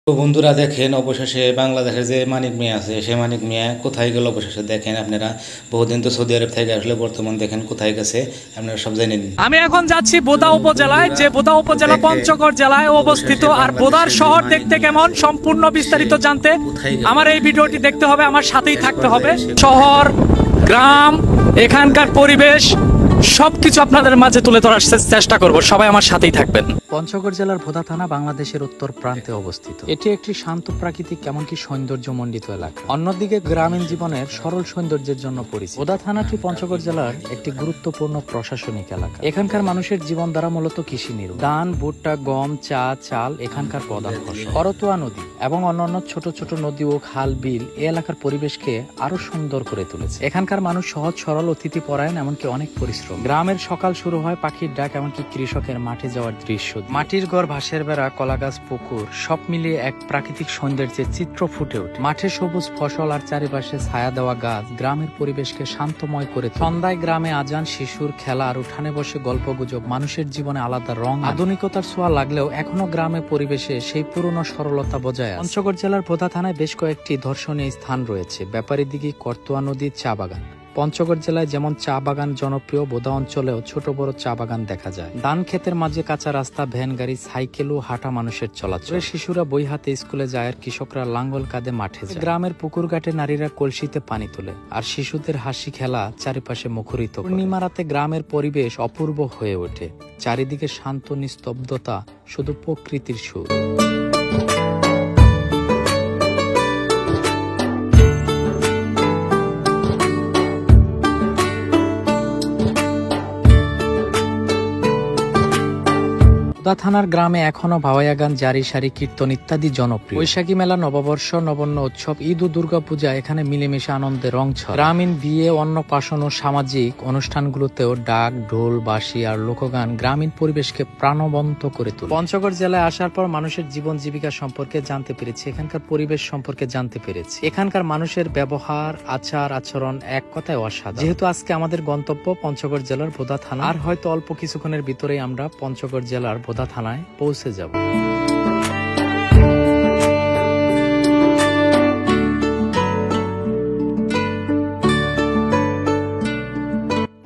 তো বন্ধুরা দেখেন অবশেষে বাংলাদেশের যে মানিক মিয়া আছে সে মানিক মিয়া কোথায় গেল অবশেষে দেখেন আপনারা। বহুদিন তো সৌদি আরব থেকে আসলে বর্তমান দেখেন কোথায় গেছে আপনারা সব জানেন। আমি এখন যাচ্ছি বোদা উপজেলায়, যে বোদা উপজেলা পঞ্চগড় জেলায় অবস্থিত। আর বোদার শহর দেখতে কেমন সম্পূর্ণ বিস্তারিত জানতে আমার এই ভিডিওটি দেখতে হবে, আমার সাথেই থাকতে হবে। শহর, গ্রাম, এখানকার পরিবেশ সবকিছু আপনাদের মাঝে তুলে ধরার চেষ্টা করব, সবাই আমার সাথেই থাকবেন। পঞ্চগড় জেলার বোদা থানা বাংলাদেশের উত্তর প্রান্তে অবস্থিত। এটি একটি শান্ত প্রাকৃতিক এমনকি সৌন্দর্যমণ্ডিত এলাকা। অন্যদিকে গ্রামীণ জীবনের সরল সৌন্দর্যের জন্য পরিচিত। বোদা থানাটি পঞ্চগড় জেলার একটি গুরুত্বপূর্ণ প্রশাসনিক এলাকা। এখানকার মানুষের জীবন ধারা মূলত কৃষি নির্ভর। ধান, ভুট্টা, গম, চা, চাল এখানকার প্রধান ফসল। করতোয়া নদী এবং অন্যান্য ছোট ছোট নদী ও খাল বিল এই এলাকার পরিবেশকে আরো সুন্দর করে তুলেছে। এখানকার মানুষ সহজ সরল, অতিথি পরায়ণ, এমনকি অনেক পরিশ্রম। গ্রামের সকাল শুরু হয় পাখির ডাক, এমনকি কৃষকের মাঠে যাওয়ার দৃশ্য। মাটির ঘর, বাঁশের বেড়া, কলাগাছ, পুকুর সব মিলিয়ে এক প্রাকৃতিক সৌন্দর্যের চিত্র ফুটে ওঠে। মাঠে সবুজ ফসল আর চারিপাশে ছায়া দেওয়া গাছ গ্রামের পরিবেশকে শান্তময় করে তোলে। সন্ধ্যায় গ্রামে আজান, শিশুর খেলা আর উঠানে বসে গল্প গুজব মানুষের জীবনে আলাদা রং। আধুনিকতার ছোঁয়া লাগলেও এখনো গ্রামের পরিবেশে সেই পুরনো সরলতা বজায় আছে। পঞ্চগড় জেলার বোদা থানায় বেশ কয়েকটি দর্শনীয় স্থান রয়েছে। ব্যাপারী দিঘি, করতোয়া নদী, চা বাগান। পঞ্চগড় জেলায় যেমন চা বাগান জনপ্রিয়, বোদা অঞ্চলেও ছোট বড় চা বাগান দেখা যায়। ধান ক্ষেতের মাঝে কাঁচা রাস্তা, ভ্যান গাড়ি, সাইকেল ও হাঁটা মানুষের চলাচল। শিশুরা বই হাতে স্কুলে যায় আর কৃষকরা লাঙ্গল কাঁধে মাঠে যায়। গ্রামের পুকুর ঘাটে নারীরা কলসিতে পানি তোলে আর শিশুদের হাসি খেলা চারিপাশে মুখরিত। পূর্ণিমা রাতে গ্রামের পরিবেশ অপূর্ব হয়ে ওঠে। চারিদিকে শান্ত নিস্তব্ধতা, শুধু প্রকৃতির সুর। বোদা থানার গ্রামে এখনো ভাওয়াইয়া গান, জারি সারি, কীর্তন ইত্যাদি জনপ্রিয়। বৈশাখী মেলা, নববর্ষ, নবান্ন উৎসব, ঈদ ও দুর্গাপূজা এখানে মিলেমিশে আনন্দে রং ছড়ায়। গ্রামীণ বিয়ে, অন্নপ্রাশন ও সামাজিক অনুষ্ঠানগুলোতেও ডাক, ঢোল, বাঁশি আর লোকগান গ্রামীণ পরিবেশকে প্রাণবন্ত করে তোলে। পঞ্চগড় জেলায় আসার পর মানুষের জীবন জীবিকা সম্পর্কে জানতে পেরেছি, এখানকার পরিবেশ সম্পর্কে জানতে পেরেছি। এখানকার মানুষের ব্যবহার, আচার আচরণ এক কথায় অসাধারণ। যেহেতু আজকে আমাদের গন্তব্য পঞ্চগড় জেলার বোদা থানা, আর হয়তো অল্প কিছুক্ষণের ভিতরেই আমরা পঞ্চগড় জেলার বোদা থানায় পৌঁছে যাব।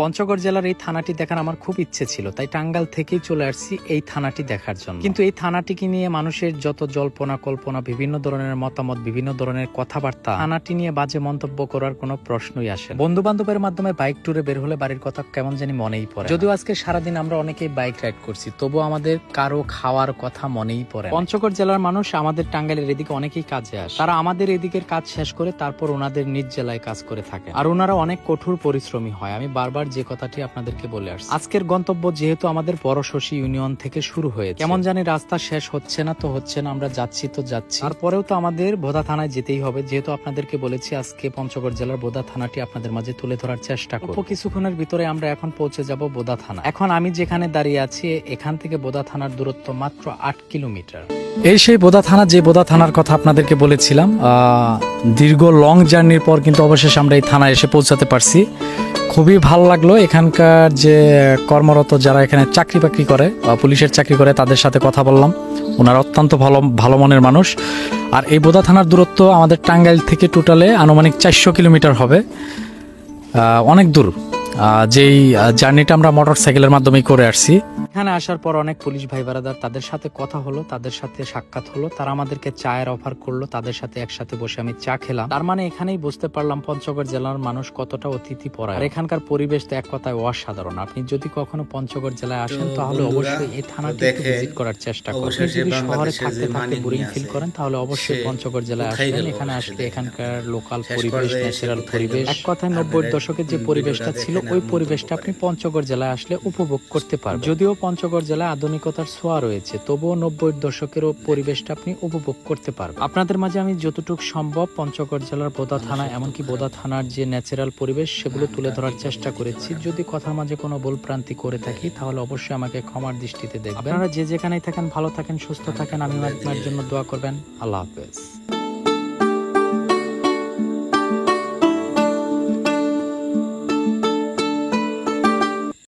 পঞ্চগড় জেলার এই থানাটি দেখার আমার খুব ইচ্ছে ছিল, তাই টাঙ্গাইল থেকেই চলে আসছি এই থানাটি দেখার জন্য। কিন্তু এই থানাটিকে নিয়ে মানুষের যত জল্পনা কল্পনা, বিভিন্ন ধরনের মতামত, বিভিন্ন ধরনের কথাবার্তা, থানাটি নিয়ে বাজে মন্তব্য করার কোনো প্রশ্নই আসে। বন্ধু বান্ধবের মাধ্যমে বাইক ট্যুরে বের হলে বাড়ির কথা কেমন জানি মনেই পড়ে। যদিও আজকে সারাদিন আমরা অনেকেই বাইক রাইড করছি, তবুও আমাদের কারো খাওয়ার কথা মনেই পড়ে। পঞ্চগড় জেলার মানুষ আমাদের টাঙ্গাইলের এদিকে অনেকেই কাজে আসে। তারা আমাদের এদিকের কাজ শেষ করে তারপর ওনাদের নিজ জেলায় কাজ করে থাকে, আর ওনারা অনেক কঠোর পরিশ্রমী হয়। আমি বারবার যে কথাটি আপনাদেরকে বলে আসছি, আজকের গন্তব্য যেহেতু আমাদের বড় শশী ইউনিয়ন থেকে শুরু হয়েছে, কেমন জানি রাস্তা শেষ হচ্ছে না তো হচ্ছে না, আমরা যাচ্ছি তো যাচ্ছি, তারপরেও তো আমাদের বোদা থানায় যেতেই হবে। যেহেতু আপনাদেরকে বলেছি আজকে পঞ্চগড় জেলার বোদা থানাটি আপনাদের মাঝে তুলে ধরার চেষ্টা করব। কিছুক্ষণের ভিতরে আমরা এখন পৌঁছে যাব বোদা থানা। এখন আমি যেখানে দাঁড়িয়ে আছি এখান থেকে বোদা থানার দূরত্ব মাত্র 8 কিলোমিটার। এই সেই বোদা থানা, যে বোদা থানার কথা আপনাদেরকে বলেছিলাম। দীর্ঘ লং জার্নির পর কিন্তু অবশেষে আমরা এই থানায় এসে পৌঁছাতে পারছি। খুবই ভালো লাগলো। এখানকার যে কর্মরত যারা এখানে চাকরি বাকরি করে, পুলিশের চাকরি করে, তাদের সাথে কথা বললাম। ওনারা অত্যন্ত ভালো মনের মানুষ। আর এই বোদা থানার দূরত্ব আমাদের টাঙ্গাইল থেকে টোটালে আনুমানিক 400 কিলোমিটার হবে, অনেক দূর। যেই জার্নিটা আমরা মোটর সাইকেলের মাধ্যমে করে আসছি। এখানে আসার পর অনেক পুলিশ ভাই বারাদার, তাদের সাথে কথা হলো, তাদের সাথে সাক্ষাৎ হলো, তারা আমাদেরকে চায়ের অফার করলো, তাদের সাথে একসাথে বসে আমি চা খেলাম। তার মানে এখানেই বুঝতে পারলাম পঞ্চগড় জেলার মানুষ কতটা অতিথি পরায়ণ। আর এখানকার পরিবেশ তো এক কথায় অসাধারণ। আপনি যদি কখনো পঞ্চগড় জেলায় আসেন তাহলে অবশ্যই এই থানাটি ভিজিট করার চেষ্টা করবেন। যদি শহরে থাকতে থাকতে বোরিং ফিল করেন তাহলে অবশ্যই পঞ্চগড় জেলায় আসবেন। এখানে আসলে এখানকার লোকাল পরিবেশ, ন্যাচারাল পরিবেশ, এক কথায় 90-এর দশকের যে পরিবেশটা ছিল ওই পরিবেশটা আপনি পঞ্চগড় জেলায় আসলে উপভোগ করতে পারবেন। যদিও পঞ্চগড় জেলায় আধুনিকতার ছোঁয়া রয়েছে, তবুও 90-এর দশকের পরিবেশটা আপনি উপভোগ করতে পারবেন। আপনাদের মাঝে আমি যতটুকু সম্ভব পঞ্চগড় জেলার বোদা থানা, এমনকি বোদা থানার যে ন্যাচারাল পরিবেশ সেগুলো তুলে ধরার চেষ্টা করেছি। যদি কথার মাঝে কোনো ভুল ভ্রান্তি করে থাকি তাহলে অবশ্যই আমাকে ক্ষমার দৃষ্টিতে দেখবেন। আপনারা যে যেখানেই থাকেন ভালো থাকেন, সুস্থ থাকেন। আমি আপনার জন্য দোয়া করবেন। আল্লাহ হাফেজ।